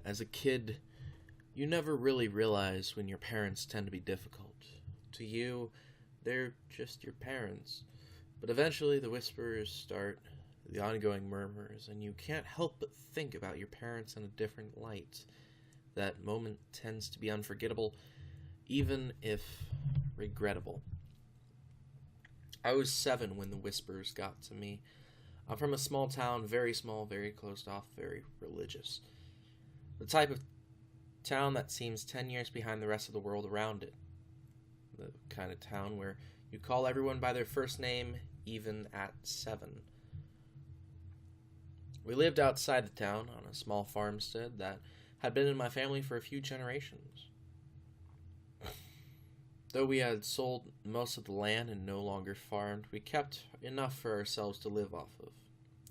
As a kid, you never really realize when your parents tend to be difficult. To you, they're just your parents. But eventually the whispers start, the ongoing murmurs, and you can't help but think about your parents in a different light. That moment tends to be unforgettable, even if regrettable. I was 7 when the whispers got to me. I'm from a small town, very small, very closed off, very religious. The type of town that seems 10 years behind the rest of the world around it. The kind of town where you call everyone by their first name, even at 7. We lived outside the town on a small farmstead that had been in my family for a few generations. Though we had sold most of the land and no longer farmed, we kept enough for ourselves to live off of.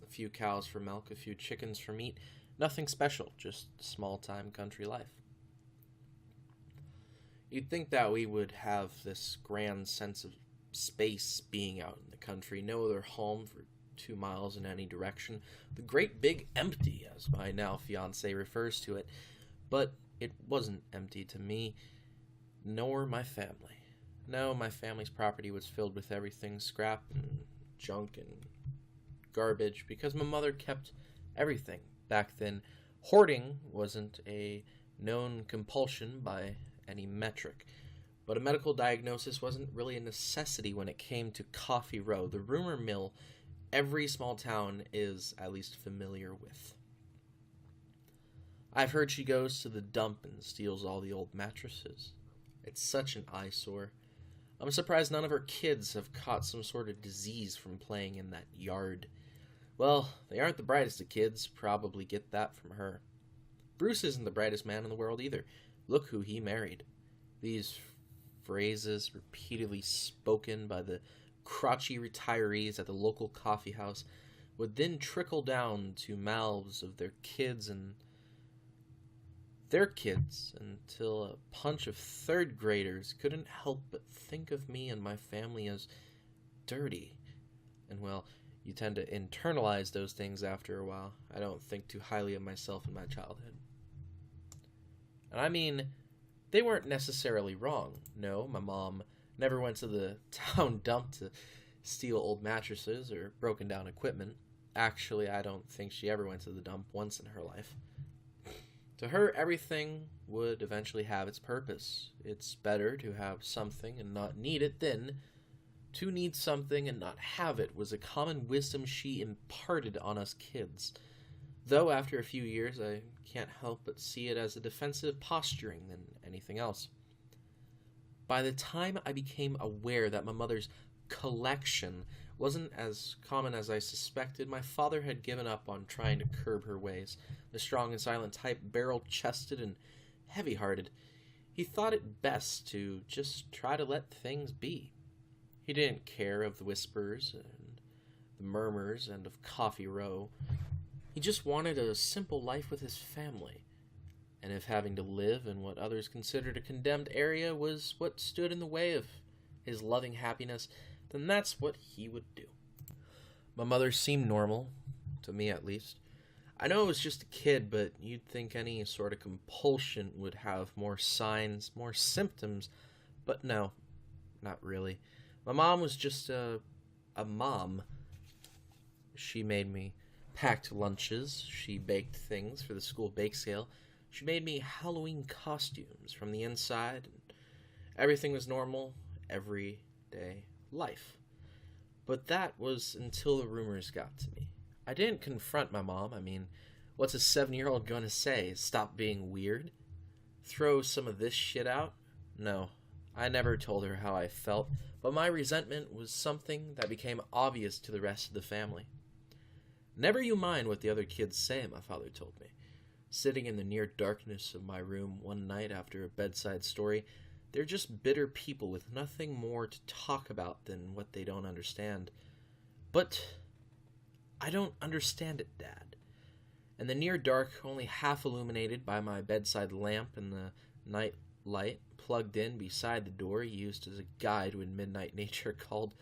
A few cows for milk, a few chickens for meat, nothing special, just small-time country life. You'd think that we would have this grand sense of space being out in the country, no other home for 2 miles in any direction, the great big empty, as my now fiancé refers to it, but it wasn't empty to me, nor my family. No, my family's property was filled with everything, scrap and junk and garbage, because my mother kept everything. Back then, hoarding wasn't a known compulsion by any metric, but a medical diagnosis wasn't really a necessity when it came to Coffee Row, the rumor mill every small town is at least familiar with. I've heard she goes to the dump and steals all the old mattresses. It's such an eyesore. I'm surprised none of her kids have caught some sort of disease from playing in that yard. Well, they aren't the brightest of kids, probably get that from her. Bruce isn't the brightest man in the world either. Look who he married. These phrases repeatedly spoken by the crotchy retirees at the local coffee house would then trickle down to mouths of their kids and their kids until a bunch of third graders couldn't help but think of me and my family as dirty. And well, you tend to internalize those things after a while. I don't think too highly of myself in my childhood. And I mean, they weren't necessarily wrong. No, my mom never went to the town dump to steal old mattresses or broken down equipment. Actually, I don't think she ever went to the dump once in her life. To her, everything would eventually have its purpose. It's better to have something and not need it than to need something and not have it was a common wisdom she imparted on us kids. Though after a few years, I can't help but see it as a defensive posturing than anything else. By the time I became aware that my mother's collection wasn't as common as I suspected, my father had given up on trying to curb her ways. The strong and silent type, barrel-chested and heavy-hearted, he thought it best to just try to let things be. He didn't care of the whispers and the murmurs and of Coffee Row. He just wanted a simple life with his family. And if having to live in what others considered a condemned area was what stood in the way of his loving happiness, then that's what he would do. My mother seemed normal, to me at least. I know I was just a kid, but you'd think any sort of compulsion would have more signs, more symptoms, but no, not really. My mom was just a mom. She made me packed lunches, she baked things for the school bake sale, she made me Halloween costumes from the inside, and everything was normal, everyday life. But that was until the rumors got to me. I didn't confront my mom. I mean, what's a 7-year-old gonna say? Stop being weird? Throw some of this shit out? No, I never told her how I felt, but my resentment was something that became obvious to the rest of the family. Never you mind what the other kids say, my father told me. Sitting in the near darkness of my room one night after a bedside story, they're just bitter people with nothing more to talk about than what they don't understand. But I don't understand it, Dad. And the near dark, only half illuminated by my bedside lamp and the night light plugged in beside the door used as a guide when midnight nature called.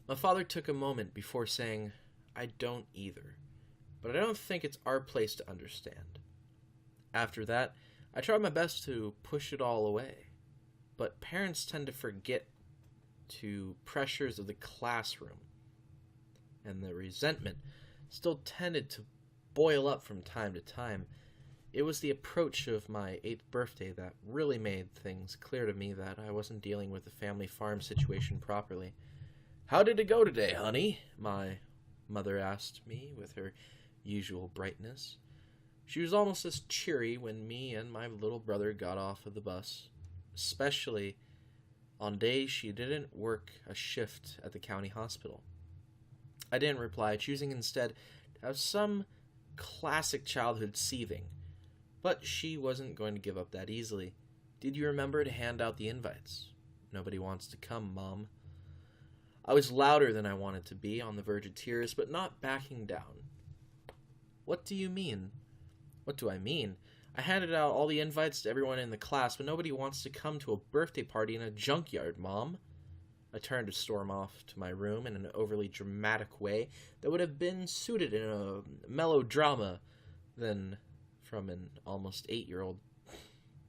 My father took a moment before saying, I don't either. But I don't think it's our place to understand. After that, I tried my best to push it all away. But parents tend to forget to pressures of the classroom, and the resentment still tended to boil up from time to time. It was the approach of my 8th birthday that really made things clear to me that I wasn't dealing with the family farm situation properly. "How did it go today, honey?" my mother asked me with her usual brightness. She was almost as cheery when me and my little brother got off of the bus, especially on days she didn't work a shift at the county hospital. I didn't reply, choosing instead to have some classic childhood seething. But she wasn't going to give up that easily. "Did you remember to hand out the invites?" "Nobody wants to come, Mom." I was louder than I wanted to be, on the verge of tears, but not backing down. "What do you mean?" "What do I mean? I handed out all the invites to everyone in the class, but nobody wants to come to a birthday party in a junkyard, Mom." I turned to storm off to my room in an overly dramatic way that would have been suited in a melodrama than from an almost 8-year-old.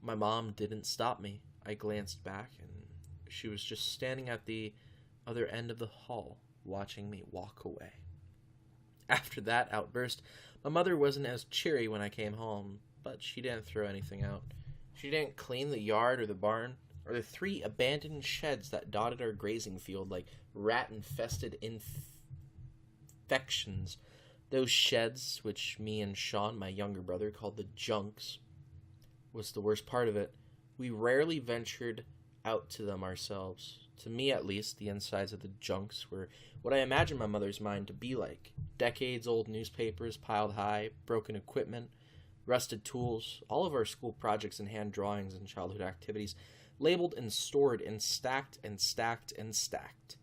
My mom didn't stop me. I glanced back, and she was just standing at the other end of the hall, watching me walk away. After that outburst, my mother wasn't as cheery when I came home, but she didn't throw anything out. She didn't clean the yard or the barn, or the 3 abandoned sheds that dotted our grazing field like rat-infested infections. Those sheds, which me and Sean, my younger brother, called the junks, was the worst part of it. We rarely ventured out to them ourselves. To me, at least, the insides of the junks were what I imagined my mother's mind to be like. Decades-old newspapers piled high, broken equipment, rusted tools, all of our school projects and hand drawings and childhood activities labeled and stored and stacked and stacked and stacked.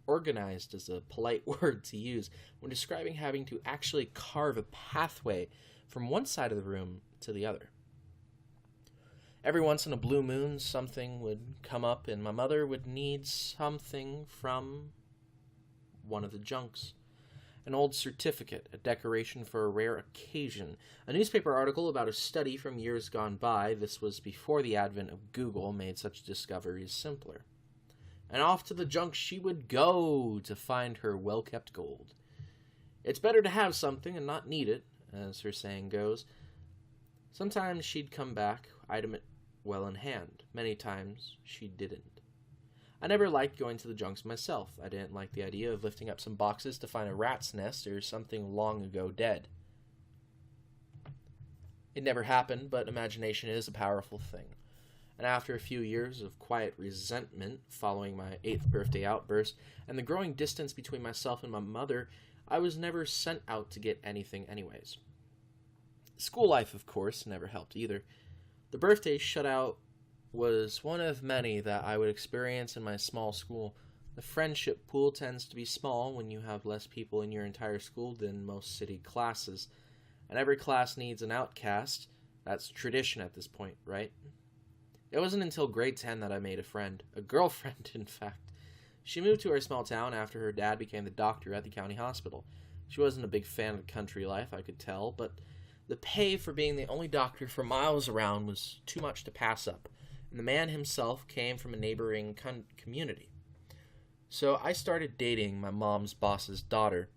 Organized is a polite word to use when describing having to actually carve a pathway from one side of the room to the other. Every once in a blue moon, something would come up, and my mother would need something from one of the junks. An old certificate, a decoration for a rare occasion, a newspaper article about a study from years gone by. This was before the advent of Google made such discoveries simpler. And off to the junk she would go to find her well-kept gold. "It's better to have something and not need it," as her saying goes. Sometimes she'd come back, item it well in hand. Many times she didn't. I never liked going to the junks myself. I didn't like the idea of lifting up some boxes to find a rat's nest or something long ago dead. It never happened, but imagination is a powerful thing. And after a few years of quiet resentment following my 8th birthday outburst and the growing distance between myself and my mother, I was never sent out to get anything anyways. School life, of course, never helped either. The birthday shutout was one of many that I would experience in my small school. The friendship pool tends to be small when you have less people in your entire school than most city classes, and every class needs an outcast. That's tradition at this point, right? It wasn't until grade 10 that I made a friend. A girlfriend, in fact. She moved to our small town after her dad became the doctor at the county hospital. She wasn't a big fan of country life, I could tell, but the pay for being the only doctor for miles around was too much to pass up, and the man himself came from a neighboring community. So I started dating my mom's boss's daughter.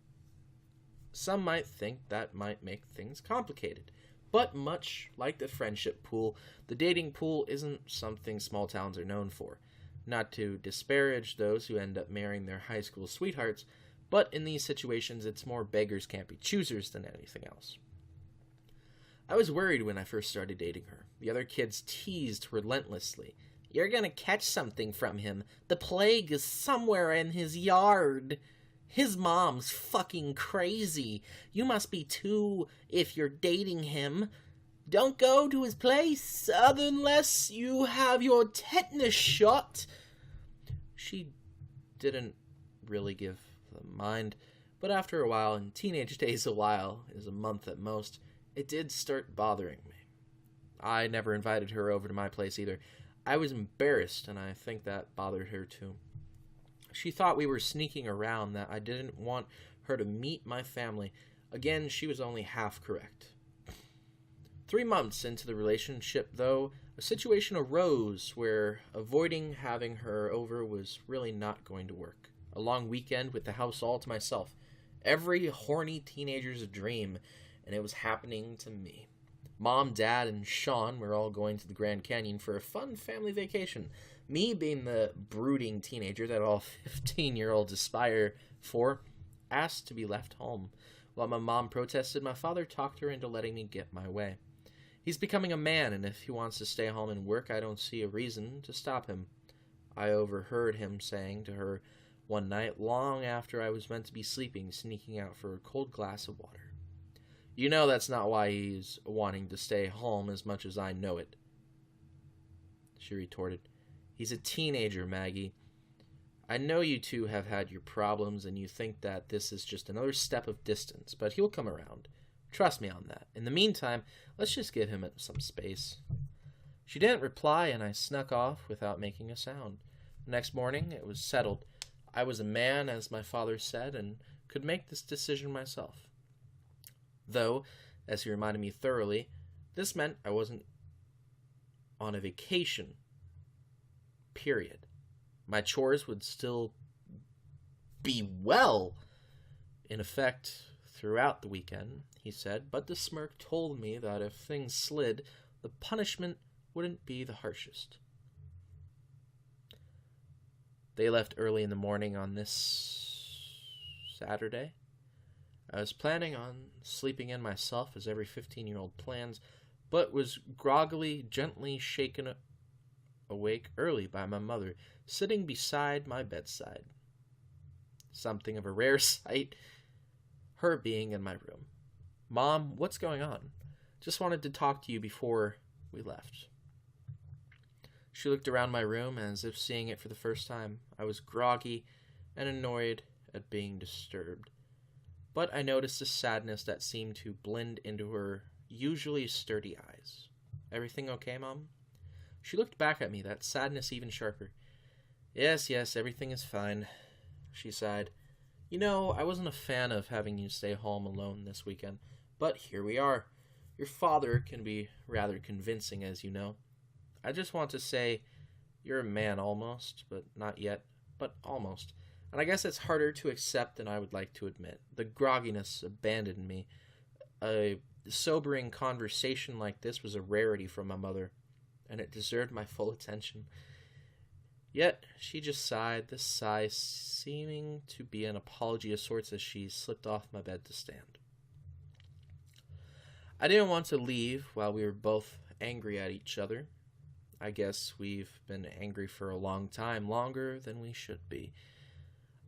Some might think that might make things complicated. But much like the friendship pool, the dating pool isn't something small towns are known for. Not to disparage those who end up marrying their high school sweethearts, but in these situations it's more beggars can't be choosers than anything else. I was worried when I first started dating her. The other kids teased relentlessly. "You're gonna catch something from him. The plague is somewhere in his yard. His mom's fucking crazy. You must be too if you're dating him. Don't go to his place unless you have your tetanus shot." She didn't really give the mind, but after a while, in teenage days a while is a month at most, it did start bothering me. I never invited her over to my place either. I was embarrassed, and I think that bothered her too. She thought we were sneaking around, that I didn't want her to meet my family. Again, she was only half correct. 3 months into the relationship, though, a situation arose where avoiding having her over was really not going to work. A long weekend with the house all to myself. Every horny teenager's dream, and it was happening to me. Mom, Dad, and Sean were all going to the Grand Canyon for a fun family vacation. Me, being the brooding teenager that all 15-year-olds aspire for, asked to be left home. While my mom protested, my father talked her into letting me get my way. He's becoming a man, and if he wants to stay home and work, I don't see a reason to stop him. I overheard him saying to her one night, long after I was meant to be sleeping, sneaking out for a cold glass of water. You know that's not why he's wanting to stay home as much as I know it. She retorted. He's a teenager, Maggie. I know you two have had your problems and you think that this is just another step of distance, but he'll come around. Trust me on that. In the meantime, let's just give him some space. She didn't reply, and I snuck off without making a sound. The next morning, it was settled. I was a man, as my father said, and could make this decision myself. Though, as he reminded me thoroughly, this meant I wasn't on a vacation. Period. My chores would still be in effect throughout the weekend, he said, but the smirk told me that if things slid, the punishment wouldn't be the harshest. They left early in the morning on this Saturday. I was planning on sleeping in myself, as every 15-year-old plans, but was groggily, gently shaken awake early by my mother, sitting beside my bedside. Something of a rare sight, her being in my room. Mom, what's going on? Just wanted to talk to you before we left. She looked around my room as if seeing it for the first time. I was groggy and annoyed at being disturbed, but I noticed a sadness that seemed to blend into her usually sturdy eyes. Everything okay, Mom? She looked back at me, that sadness even sharper. Yes, everything is fine, she sighed. You know, I wasn't a fan of having you stay home alone this weekend, but here we are. Your father can be rather convincing, as you know. I just want to say, you're a man almost, but not yet, but almost. And I guess it's harder to accept than I would like to admit. The grogginess abandoned me. A sobering conversation like this was a rarity from my mother, and it deserved my full attention. Yet she just sighed, this sigh seeming to be an apology of sorts as she slipped off my bed to stand. I didn't want to leave while we were both angry at each other. I guess we've been angry for a long time, longer than we should be.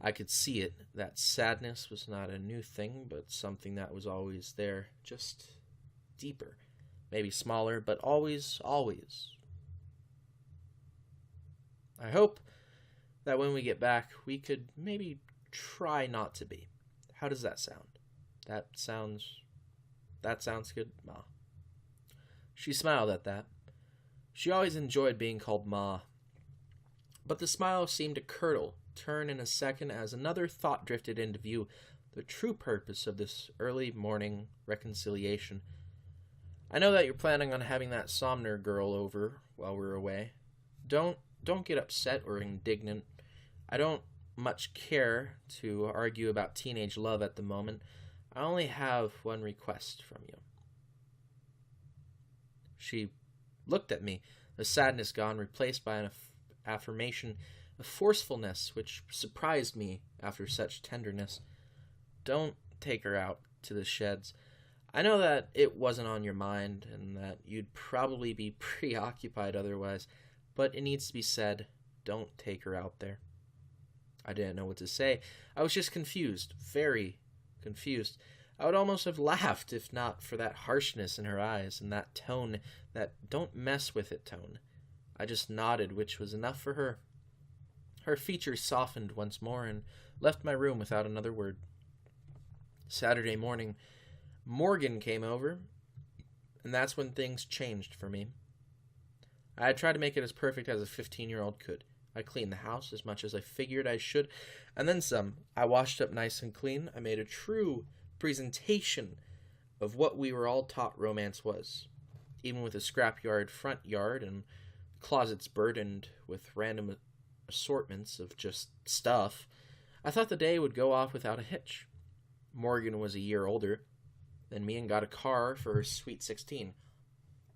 I could see it. That sadness was not a new thing, but something that was always there, just deeper. Maybe smaller, but always. I hope that when we get back, we could maybe try not to be. How does that sound? That sounds good, Ma. She smiled at that. She always enjoyed being called Ma. But the smile seemed to curdle, turn in a second as another thought drifted into view, the true purpose of this early morning reconciliation. I know that you're planning on having that Somner girl over while we're away. Don't get upset or indignant. I don't much care to argue about teenage love at the moment. I only have one request from you. She looked at me, the sadness gone, replaced by an affirmation of forcefulness which surprised me after such tenderness. Don't take her out to the sheds. I know that it wasn't on your mind and that you'd probably be preoccupied otherwise, but it needs to be said, don't take her out there. I didn't know what to say. I was just confused, very confused. I would almost have laughed if not for that harshness in her eyes and that tone, that don't mess with it tone. I just nodded, which was enough for her. Her features softened once more and left my room without another word. Saturday morning, Morgan came over, and that's when things changed for me. I had tried to make it as perfect as a 15-year-old could. I cleaned the house as much as I figured I should, and then some. I washed up nice and clean. I made a true presentation of what we were all taught romance was. Even with a scrapyard front yard and closets burdened with random assortments of just stuff, I thought the day would go off without a hitch. Morgan was a year older than me and got a car for her sweet 16.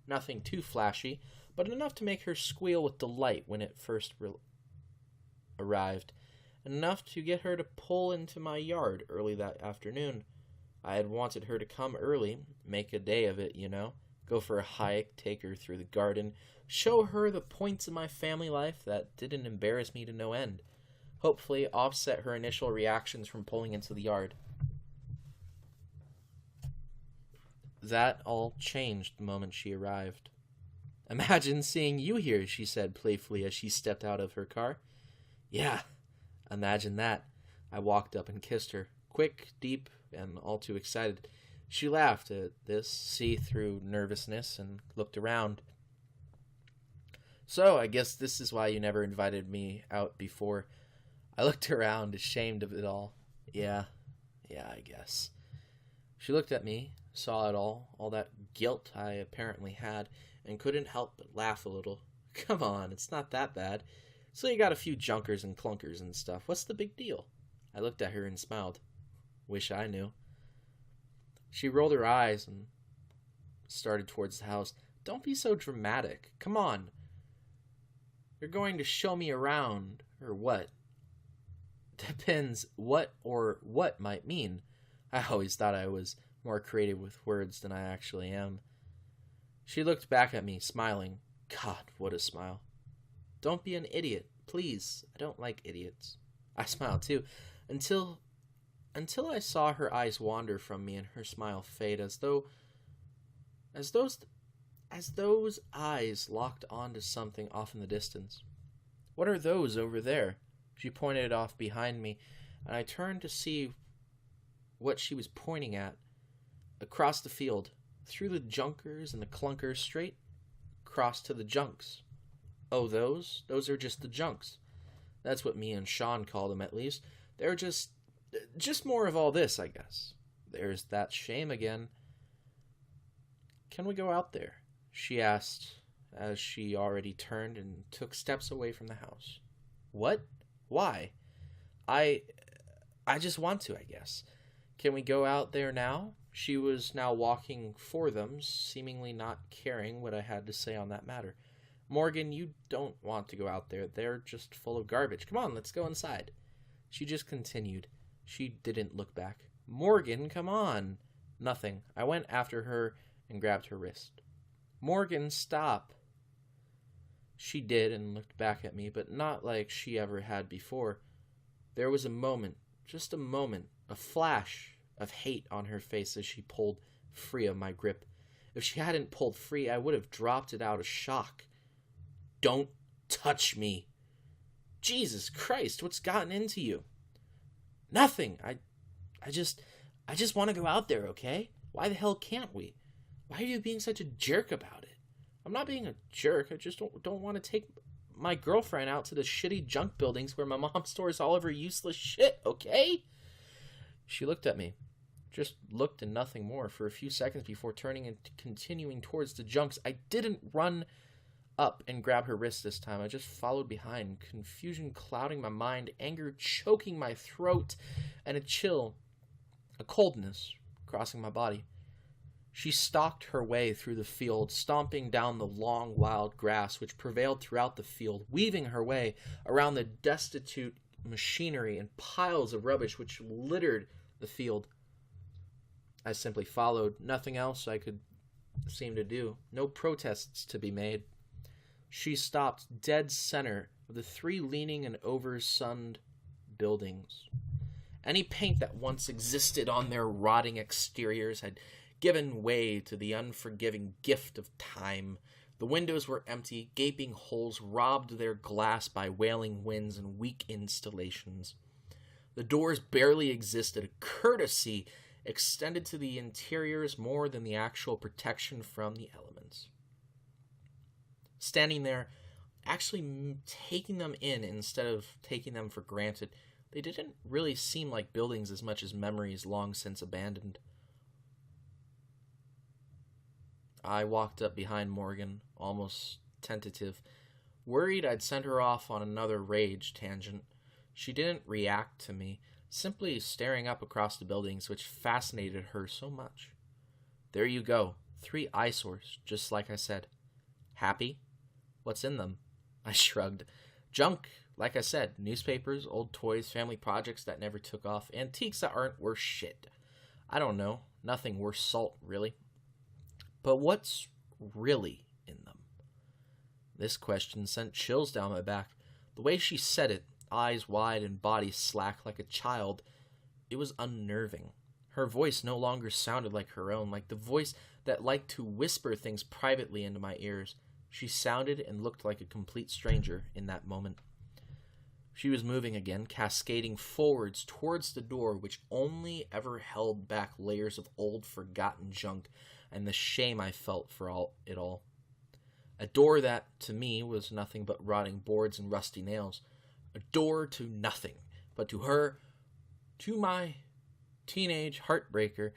Nothing too flashy, but enough to make her squeal with delight when it first arrived, and enough to get her to pull into my yard early that afternoon. I had wanted her to come early, make a day of it, go for a hike, take her through the garden, show her the points of my family life that didn't embarrass me to no end, hopefully offset her initial reactions from pulling into the yard. That all changed the moment she arrived. "Imagine seeing you here," she said playfully as she stepped out of her car. "Yeah, imagine that." I walked up and kissed her, quick, deep, and all too excited. She laughed at this see-through nervousness and looked around. "So, I guess this is why you never invited me out before." I looked around, ashamed of it all. Yeah, I guess. She looked at me, saw it all that guilt I apparently had, and couldn't help but laugh a little. "Come on, it's not that bad. So you got a few junkers and clunkers and stuff. What's the big deal?" I looked at her and smiled. Wish I knew. She rolled her eyes and started towards the house. "Don't be so dramatic. Come on. You're going to show me around, or what?" Depends what or what might mean. I always thought I was more creative with words than I actually am. She looked back at me, smiling. God, what a smile. "Don't be an idiot, please. I don't like idiots." I smiled too, until I saw her eyes wander from me and her smile fade as those eyes locked onto something off in the distance. "What are those over there?" She pointed off behind me, and I turned to see what she was pointing at. Across the field, through the junkers and the clunkers, straight across to the junks. "Oh, those? Those are just the junks." That's what me and Sean call them, at least. They're just more of all this, I guess. There's that shame again. "Can we go out there?" she asked, as she already turned and took steps away from the house. "What? Why?" I just want to, I guess. "Can we go out there now?" She was now walking for them, seemingly not caring what I had to say on that matter. "Morgan, you don't want to go out there. They're just full of garbage. Come on, let's go inside." She just continued. She didn't look back. "Morgan, come on." Nothing. I went after her and grabbed her wrist. "Morgan, stop." She did and looked back at me, but not like she ever had before. There was a moment, just a moment, a flash of hate on her face as she pulled free of my grip. If she hadn't pulled free, I would have dropped it out of shock. "Don't touch me." Jesus Christ, what's gotten into you? "Nothing. I just want to go out there, okay? Why the hell can't we? Why are you being such a jerk about it?" "I'm not being a jerk. I just don't want to take my girlfriend out to the shitty junk buildings where my mom stores all of her useless shit, okay?" She looked at me. Just looked and nothing more for a few seconds before turning and continuing towards the junks. I didn't run up and grab her wrist this time. I just followed behind, confusion clouding my mind, anger choking my throat, and a chill, a coldness crossing my body. She stalked her way through the field, stomping down the long, wild grass which prevailed throughout the field, weaving her way around the destitute machinery and piles of rubbish which littered the field. I simply followed. Nothing else I could seem to do. No protests to be made. She stopped dead center of the three leaning and over-sunned buildings. Any paint that once existed on their rotting exteriors had given way to the unforgiving gift of time. The windows were empty, gaping holes robbed their glass by wailing winds and weak installations. The doors barely existed, a courtesy extended to the interiors more than the actual protection from the elements. Standing there, actually taking them in instead of taking them for granted, they didn't really seem like buildings as much as memories long since abandoned. I walked up behind Morgan, almost tentative, worried I'd sent her off on another rage tangent. She didn't react to me, simply staring up across the buildings, which fascinated her so much. There you go, 3 eyesores, just like I said. Happy? What's in them? I shrugged. Junk, like I said, newspapers, old toys, family projects that never took off, antiques that aren't worth shit. I don't know, nothing worth salt, really. But what's really in them? This question sent chills down my back. The way she said it, eyes wide and body slack like a child, it was unnerving. Her voice no longer sounded like her own, like the voice that liked to whisper things privately into my ears. She sounded and looked like a complete stranger in that moment. She was moving again, cascading forwards towards the door which only ever held back layers of old forgotten junk and the shame I felt for it all. A door that, to me, was nothing but rotting boards and rusty nails. A door to nothing, but to her, to my teenage heartbreaker,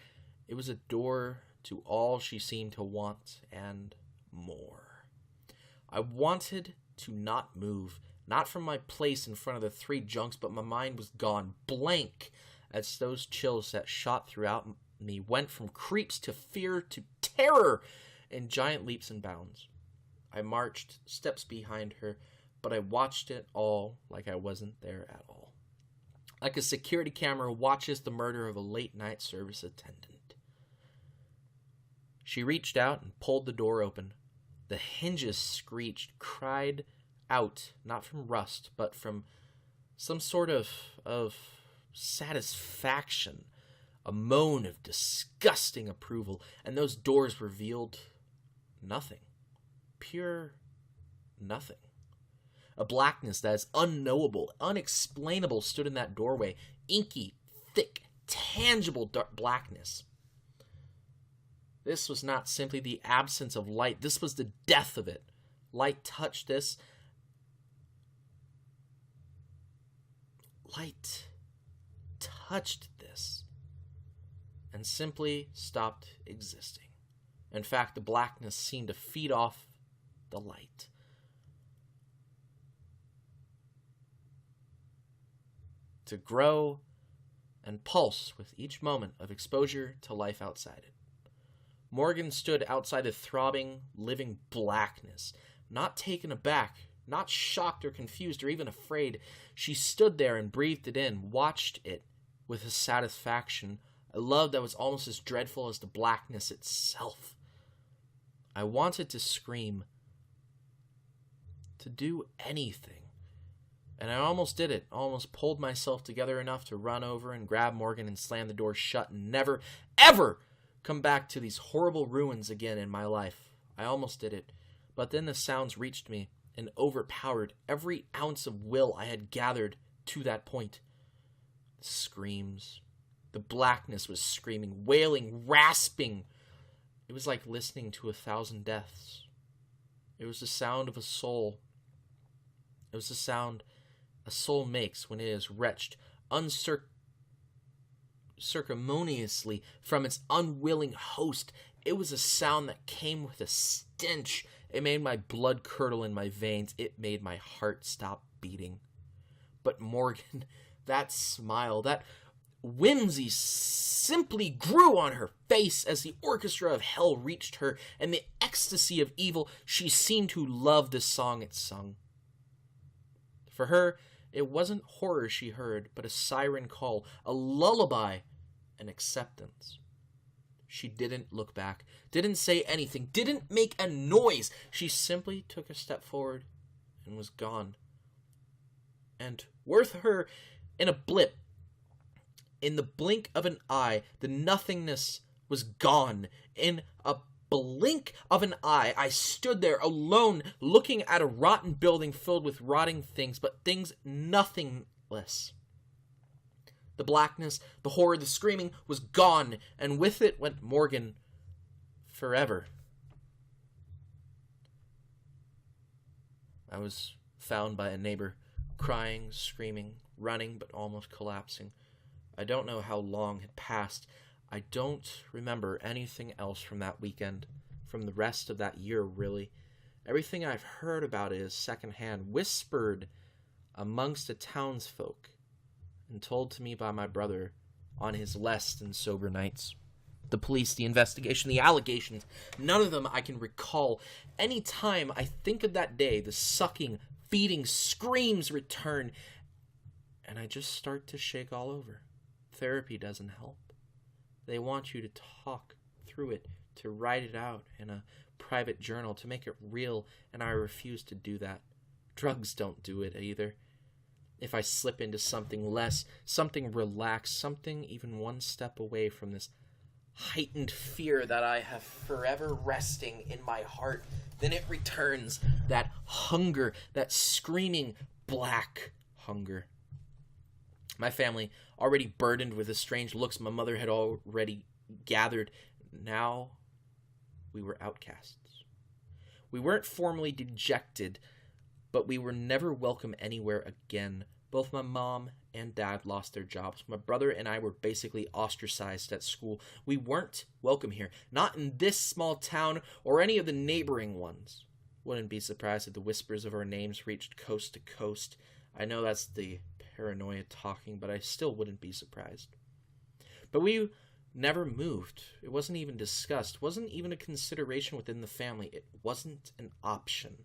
it was a door to all she seemed to want and more. I wanted to not move, not from my place in front of the 3 junks, but my mind was gone blank as those chills that shot throughout me went from creeps to fear to terror in giant leaps and bounds. I marched steps behind her, but I watched it all like I wasn't there at all. Like a security camera watches the murder of a late-night service attendant. She reached out and pulled the door open. The hinges screeched, cried out, not from rust, but from some sort of satisfaction, a moan of disgusting approval, and those doors revealed nothing. Pure nothing. A blackness that is unknowable, unexplainable stood in that doorway. Inky, thick, tangible blackness. This was not simply the absence of light. This was the death of it. Light touched this. Light touched this and simply stopped existing. In fact, the blackness seemed to feed off the light. To grow and pulse with each moment of exposure to life outside it. Morgan stood outside the throbbing, living blackness, not taken aback, not shocked or confused or even afraid. She stood there and breathed it in, watched it with a satisfaction, a love that was almost as dreadful as the blackness itself. I wanted to scream, to do anything. And I almost did it, almost pulled myself together enough to run over and grab Morgan and slam the door shut and never, ever come back to these horrible ruins again in my life. I almost did it, but then the sounds reached me and overpowered every ounce of will I had gathered to that point. The screams. The blackness was screaming, wailing, rasping. It was like listening to 1,000 deaths. It was the sound of a soul. It was the sound a soul makes when it is wrenched unceremoniously from its unwilling host. It was a sound that came with a stench. It made my blood curdle in my veins. It made my heart stop beating. But Morgan, that smile, that whimsy simply grew on her face as the orchestra of hell reached her, and the ecstasy of evil, she seemed to love the song it sung. For her, it wasn't horror she heard, but a siren call, a lullaby, an acceptance. She didn't look back, didn't say anything, didn't make a noise. She simply took a step forward and was gone. And worth her in a blip, in the blink of an eye, the nothingness was gone. In a blink of an eye, I stood there alone, looking at a rotten building filled with rotting things, but things nothingless. The blackness, the horror, the screaming was gone, and with it went Morgan forever. I was found by a neighbor, crying, screaming, running, but almost collapsing. I don't know how long had passed. I don't remember anything else from that weekend, from from the rest of that year, really. Everything I've heard about it is secondhand, whispered amongst the townsfolk, and told to me by my brother on his less than sober nights. The police, the investigation, the allegations, none of them I can recall. Any time I think of that day, the sucking, feeding, screams return, and I just start to shake all over. Therapy doesn't help. They want you to talk through it, to write it out in a private journal, to make it real, and I refuse to do that. Drugs don't do it either. If I slip into something less, something relaxed, something even one step away from this heightened fear that I have forever resting in my heart, then it returns, that hunger, that screaming black hunger. My family, already burdened with the strange looks my mother had already gathered, now we were outcasts. We weren't formally dejected, but we were never welcome anywhere again. Both my mom and dad lost their jobs. My brother and I were basically ostracized at school. We weren't welcome here, not in this small town or any of the neighboring ones. Wouldn't be surprised if the whispers of our names reached coast to coast. I know that's the paranoia talking, but I still wouldn't be surprised. But we never moved. It wasn't even discussed. It wasn't even a consideration within the family. It wasn't an option.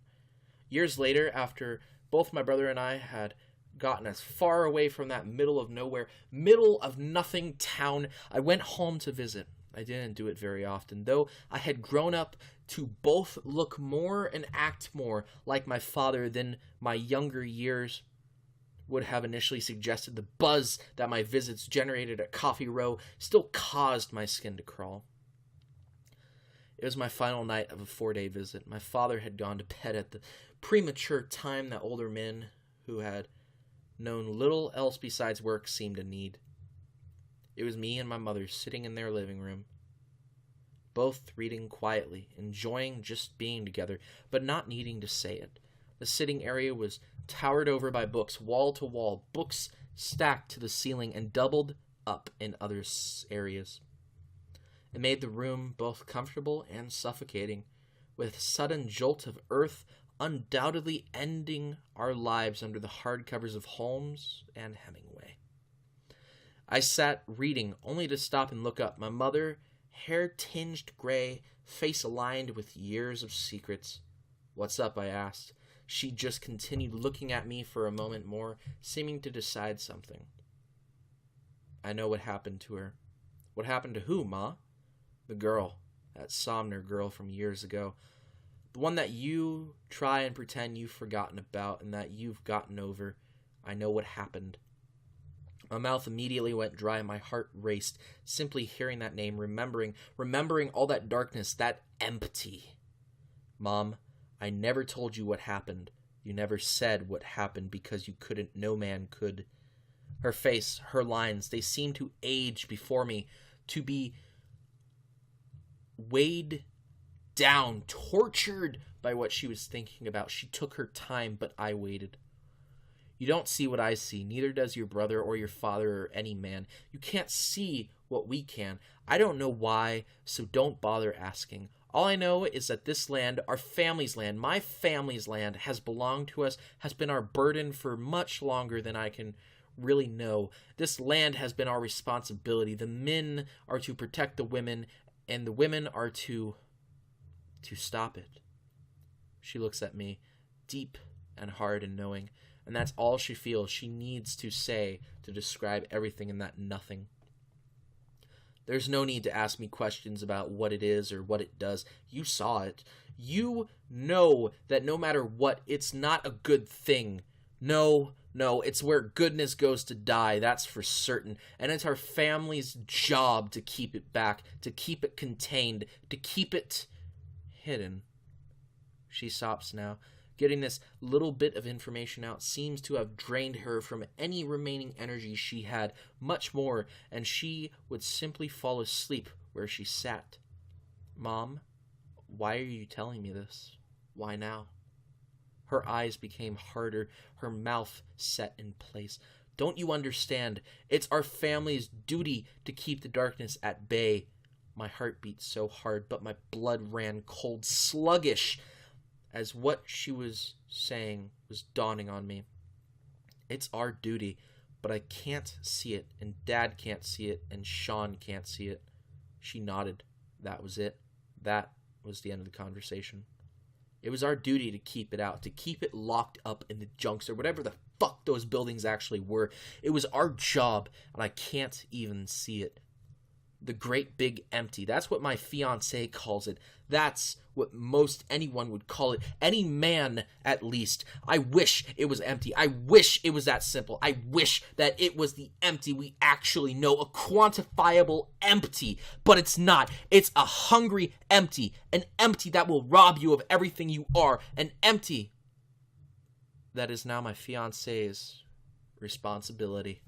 Years later, after both my brother and I had gotten as far away from that middle of nowhere, middle of nothing town, I went home to visit. I didn't do it very often, though I had grown up to both look more and act more like my father than my younger years would have initially suggested. The buzz that my visits generated at Coffee Row still caused my skin to crawl. It was my final night of a 4-day visit. My father had gone to bed at the premature time that older men who had known little else besides work seemed to need. It was me and my mother sitting in their living room, both reading quietly, enjoying just being together, but not needing to say it. The sitting area was towered over by books, wall to wall, books stacked to the ceiling and doubled up in other areas. It made the room both comfortable and suffocating, with a sudden jolt of earth undoubtedly ending our lives under the hardcovers of Holmes and Hemingway. I sat reading, only to stop and look up. My mother, hair tinged gray, face aligned with years of secrets. "What's up?" I asked. She just continued looking at me for a moment more, seeming to decide something. "I know what happened to her." "What happened to who, Ma?" "The girl, that Somner girl from years ago. The one that you try and pretend you've forgotten about and that you've gotten over. I know what happened." My mouth immediately went dry and my heart raced, simply hearing that name, remembering all that darkness, that empty. "Mom, I never told you what happened. You never said what happened because you couldn't. No man could." Her face, her lines, they seemed to age before me, to be weighed down, tortured by what she was thinking about. She took her time, but I waited. "You don't see what I see, neither does your brother or your father or any man. You can't see what we can. I don't know why, so don't bother asking. All I know is that this land, our family's land, my family's land, has belonged to us, has been our burden for much longer than I can really know. This land has been our responsibility. The men are to protect the women, and the women are to stop it." She looks at me, deep and hard and knowing, and that's all she feels she needs to say to describe everything in that nothing. There's no need to ask me questions about what it is or what it does. You saw it. You know that no matter what, it's not a good thing. No, it's where goodness goes to die, that's for certain. And it's our family's job to keep it back, to keep it contained, to keep it hidden. She stops now. Getting this little bit of information out seems to have drained her from any remaining energy she had, much more, and she would simply fall asleep where she sat. "Mom, why are you telling me this? Why now?" Her eyes became harder, her mouth set in place. "Don't you understand? It's our family's duty to keep the darkness at bay. My heart beat so hard, but my blood ran cold, sluggish, as what she was saying was dawning on me. It's our duty, but I can't see it, and Dad can't see it, and Sean can't see it. She nodded. That was it. That was the end of the conversation. It was our duty to keep it out, to keep it locked up in the junks or whatever the fuck those buildings actually were. It was our job, and I can't even see it. The great big empty. That's what my fiancé calls it. That's what most anyone would call it. Any man, at least. I wish it was empty. I wish it was that simple. I wish that it was the empty we actually know. A quantifiable empty. But it's not. It's a hungry empty. An empty that will rob you of everything you are. An empty that is now my fiancé's responsibility.